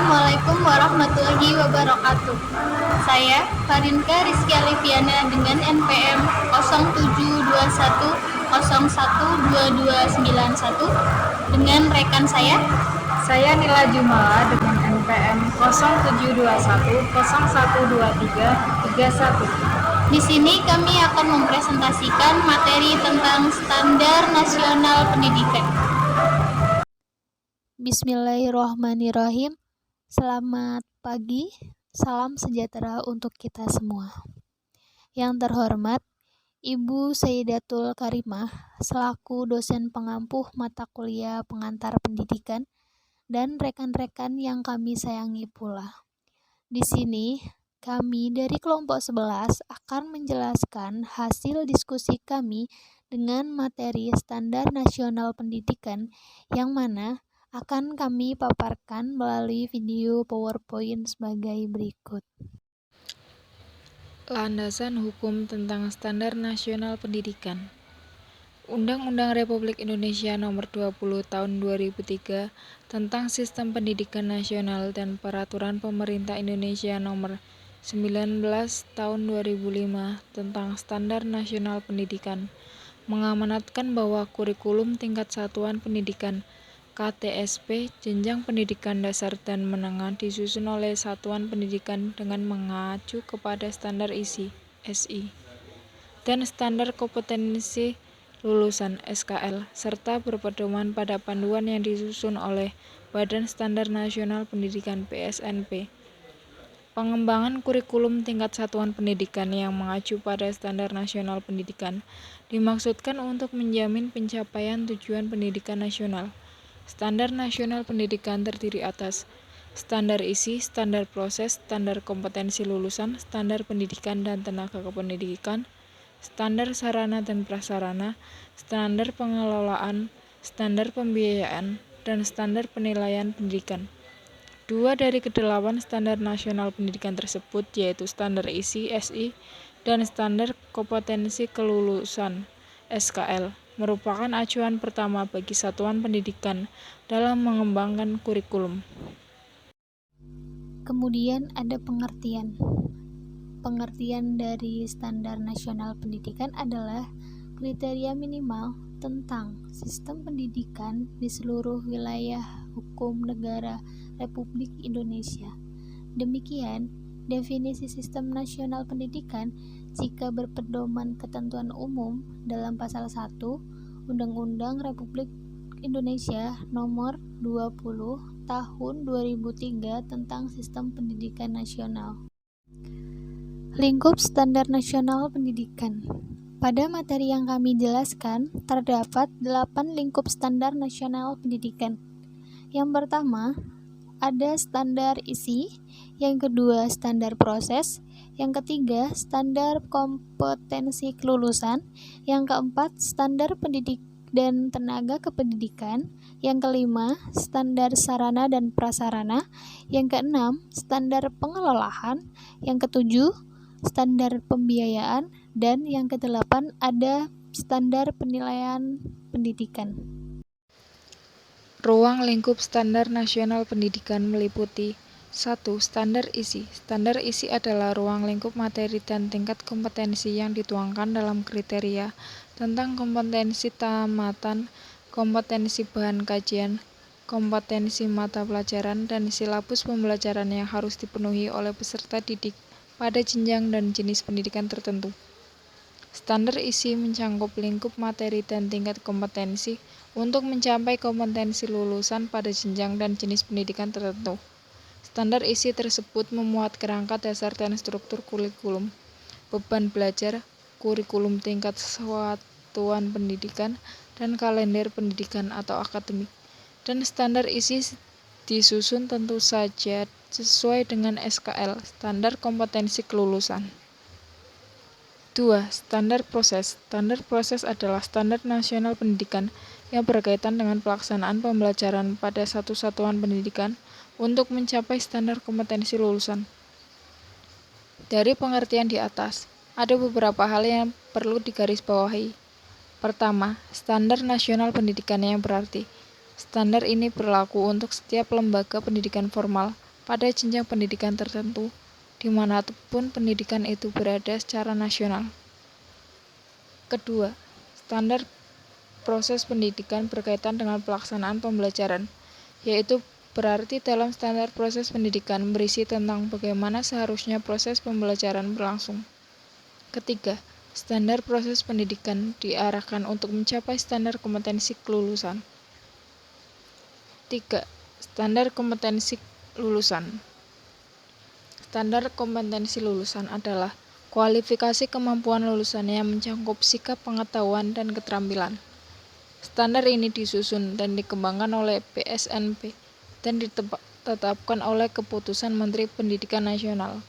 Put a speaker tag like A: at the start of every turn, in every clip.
A: Assalamualaikum warahmatullahi wabarakatuh. Saya Farinka Rizky Aliviana dengan NPM 0721012291 dengan rekan saya.
B: Saya Nila Jumala dengan NPM 0721012331.
A: Di sini kami akan mempresentasikan materi tentang Standar Nasional Pendidikan. Bismillahirrahmanirrahim. Selamat pagi, salam sejahtera untuk kita semua. Yang terhormat, Ibu Sayyidatul Karimah, selaku dosen pengampuh mata kuliah pengantar pendidikan, dan rekan-rekan yang kami sayangi pula. Di sini, kami dari kelompok 11 akan menjelaskan hasil diskusi kami dengan materi Standar Nasional Pendidikan yang mana akan kami paparkan melalui video PowerPoint sebagai berikut.
C: Landasan hukum tentang Standar Nasional Pendidikan. Undang-Undang Republik Indonesia Nomor 20 Tahun 2003 tentang Sistem Pendidikan Nasional dan Peraturan Pemerintah Indonesia Nomor 19 Tahun 2005 tentang Standar Nasional Pendidikan mengamanatkan bahwa kurikulum tingkat satuan pendidikan KTSP jenjang pendidikan dasar dan menengah disusun oleh satuan pendidikan dengan mengacu kepada standar isi (SI) dan standar kompetensi lulusan (SKL) serta berpedoman pada panduan yang disusun oleh Badan Standar Nasional Pendidikan (BSNP). Pengembangan kurikulum tingkat satuan pendidikan yang mengacu pada Standar Nasional Pendidikan dimaksudkan untuk menjamin pencapaian tujuan pendidikan nasional. Standar Nasional Pendidikan terdiri atas standar isi, standar proses, standar kompetensi lulusan, standar pendidikan dan tenaga kependidikan, standar sarana dan prasarana, standar pengelolaan, standar pembiayaan, dan standar penilaian pendidikan. Dua dari kedelapan standar nasional pendidikan tersebut yaitu standar isi (SI) dan standar kompetensi kelulusan (SKL) merupakan acuan pertama bagi satuan pendidikan dalam mengembangkan kurikulum.
A: Kemudian ada pengertian. Pengertian dari Standar Nasional Pendidikan adalah kriteria minimal tentang sistem pendidikan di seluruh wilayah hukum negara Republik Indonesia. Demikian, definisi sistem nasional pendidikan jika berpedoman ketentuan umum dalam pasal 1 Undang-Undang Republik Indonesia Nomor 20 Tahun 2003 tentang Sistem Pendidikan Nasional. Lingkup Standar Nasional Pendidikan. Pada materi yang kami jelaskan, terdapat 8 lingkup standar nasional pendidikan. Yang pertama, ada standar isi, yang kedua standar proses, yang ketiga standar kompetensi kelulusan, yang keempat standar pendidik dan tenaga kependidikan, yang kelima standar sarana dan prasarana, yang keenam standar pengelolaan, yang ketujuh standar pembiayaan, dan yang kedelapan ada standar penilaian pendidikan.
C: Ruang lingkup Standar Nasional Pendidikan meliputi 1. Standar isi. Standar isi adalah ruang lingkup materi dan tingkat kompetensi yang dituangkan dalam kriteria tentang kompetensi tamatan, kompetensi bahan kajian, kompetensi mata pelajaran, dan silabus pembelajaran yang harus dipenuhi oleh peserta didik pada jenjang dan jenis pendidikan tertentu. Standar isi mencangkup lingkup materi dan tingkat kompetensi untuk mencapai kompetensi lulusan pada jenjang dan jenis pendidikan tertentu. Standar isi tersebut memuat kerangka dasar dan struktur kurikulum, beban belajar, kurikulum tingkat satuan pendidikan, dan kalender pendidikan atau akademik. Dan standar isi disusun tentu saja sesuai dengan SKL, Standar Kompetensi Kelulusan. 2. Standar proses. Standar proses adalah standar nasional pendidikan yang berkaitan dengan pelaksanaan pembelajaran pada satu satuan pendidikan untuk mencapai standar kompetensi lulusan. Dari pengertian di atas, ada beberapa hal yang perlu digarisbawahi. Pertama, standar nasional pendidikan yang berarti standar ini berlaku untuk setiap lembaga pendidikan formal, pada jenjang pendidikan tertentu, dimanapun pendidikan itu berada secara nasional. Kedua, standar proses pendidikan berkaitan dengan pelaksanaan pembelajaran, yaitu berarti dalam standar proses pendidikan berisi tentang bagaimana seharusnya proses pembelajaran berlangsung. Ketiga, standar proses pendidikan diarahkan untuk mencapai standar kompetensi kelulusan. 3. Standar kompetensi lulusan. Standar kompetensi lulusan adalah kualifikasi kemampuan lulusan yang mencakup sikap pengetahuan dan keterampilan. Standar ini disusun dan dikembangkan oleh BSNP dan ditetapkan oleh Keputusan Menteri Pendidikan Nasional.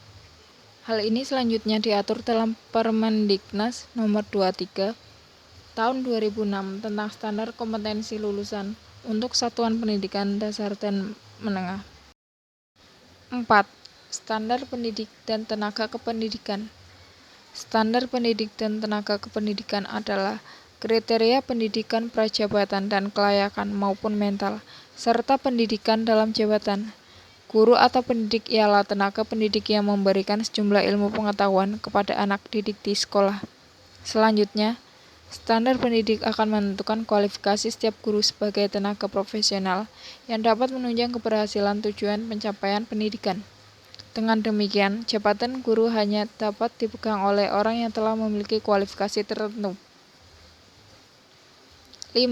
C: Hal ini selanjutnya diatur dalam Permendiknas Nomor 23 Tahun 2006 tentang standar kompetensi lulusan untuk satuan pendidikan dasar dan menengah. 4. Standar pendidik dan tenaga kependidikan. Standar pendidik dan tenaga kependidikan adalah kriteria pendidikan prajabatan dan kelayakan maupun mental, serta pendidikan dalam jabatan. Guru atau pendidik ialah tenaga pendidik yang memberikan sejumlah ilmu pengetahuan kepada anak didik di sekolah. Selanjutnya, standar pendidik akan menentukan kualifikasi setiap guru sebagai tenaga profesional yang dapat menunjang keberhasilan tujuan pencapaian pendidikan. Dengan demikian, jabatan guru hanya dapat dipegang oleh orang yang telah memiliki kualifikasi tertentu. 5.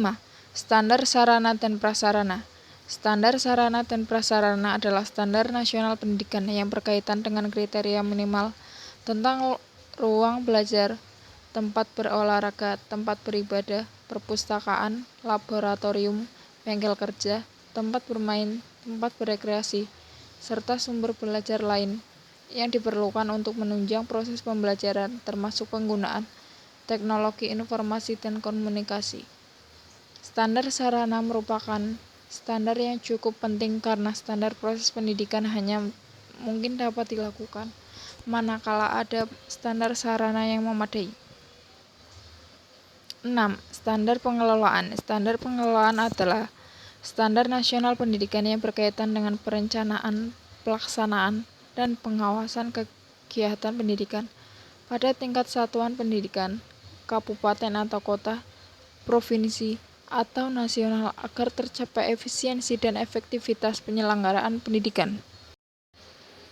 C: Standar sarana dan prasarana. Standar sarana dan prasarana adalah standar nasional pendidikan yang berkaitan dengan kriteria minimal tentang ruang belajar, tempat berolahraga, tempat beribadah, perpustakaan, laboratorium, bengkel kerja, tempat bermain, tempat berekreasi, serta sumber belajar lain yang diperlukan untuk menunjang proses pembelajaran termasuk penggunaan teknologi informasi dan komunikasi. Standar sarana merupakan standar yang cukup penting karena standar proses pendidikan hanya mungkin dapat dilakukan manakala ada standar sarana yang memadai. 6. Standar pengelolaan. Standar pengelolaan adalah standar nasional pendidikan yang berkaitan dengan perencanaan, pelaksanaan, dan pengawasan kegiatan pendidikan pada tingkat satuan pendidikan, kabupaten atau kota, provinsi, atau nasional agar tercapai efisiensi dan efektivitas penyelenggaraan pendidikan.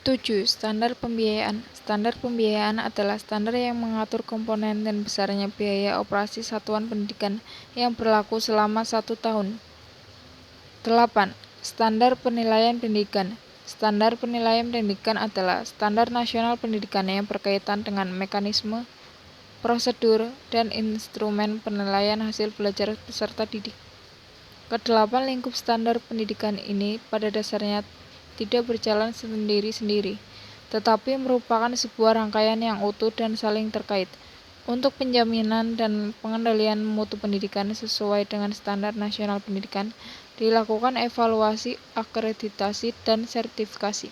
C: 7. Standar pembiayaan. Standar pembiayaan adalah standar yang mengatur komponen dan besarnya biaya operasi satuan pendidikan yang berlaku selama 1 tahun. 8. Standar penilaian pendidikan. Standar penilaian pendidikan adalah standar nasional pendidikan yang berkaitan dengan mekanisme, prosedur, dan instrumen penilaian hasil belajar peserta didik. Kedelapan lingkup standar pendidikan ini pada dasarnya tidak berjalan sendiri-sendiri, tetapi merupakan sebuah rangkaian yang utuh dan saling terkait. Untuk penjaminan dan pengendalian mutu pendidikan sesuai dengan standar nasional pendidikan, dilakukan evaluasi, akreditasi, dan sertifikasi.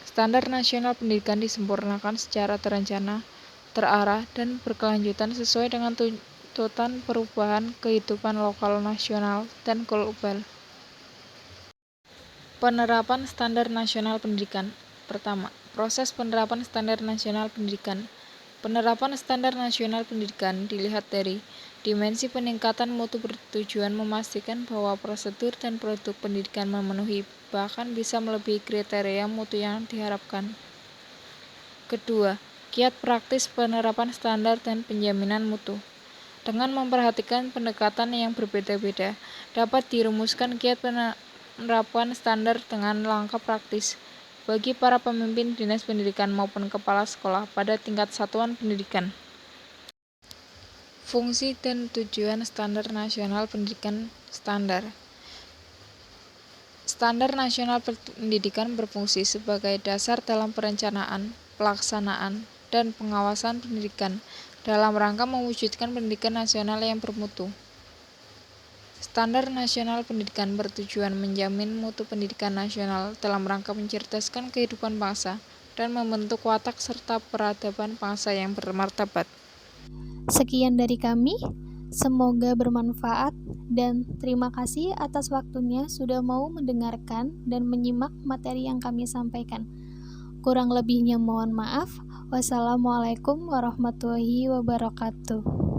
C: Standar nasional pendidikan disempurnakan secara terencana, terarah, dan berkelanjutan sesuai dengan tuntutan perubahan kehidupan lokal, nasional, dan global. Penerapan standar nasional pendidikan. Pertama, proses penerapan standar nasional pendidikan. Penerapan standar nasional pendidikan dilihat dari dimensi peningkatan mutu bertujuan memastikan bahwa prosedur dan produk pendidikan memenuhi bahkan bisa melebihi kriteria mutu yang diharapkan. Kedua, kiat praktis penerapan standar dan penjaminan mutu. Dengan memperhatikan pendekatan yang berbeda-beda, dapat dirumuskan kiat penerapan standar dengan langkah praktis bagi para pemimpin dinas pendidikan maupun kepala sekolah pada tingkat satuan pendidikan. Fungsi dan tujuan standar nasional pendidikan. Standar nasional pendidikan berfungsi sebagai dasar dalam perencanaan, pelaksanaan, dan pengawasan pendidikan dalam rangka mewujudkan pendidikan nasional yang bermutu. Standar nasional pendidikan bertujuan menjamin mutu pendidikan nasional dalam rangka mencerdaskan kehidupan bangsa dan membentuk watak serta peradaban bangsa yang bermartabat.
A: Sekian dari kami. Semoga bermanfaat dan terima kasih atas waktunya sudah mau mendengarkan dan menyimak materi yang kami sampaikan. Kurang lebihnya mohon maaf. Wassalamualaikum warahmatullahi wabarakatuh.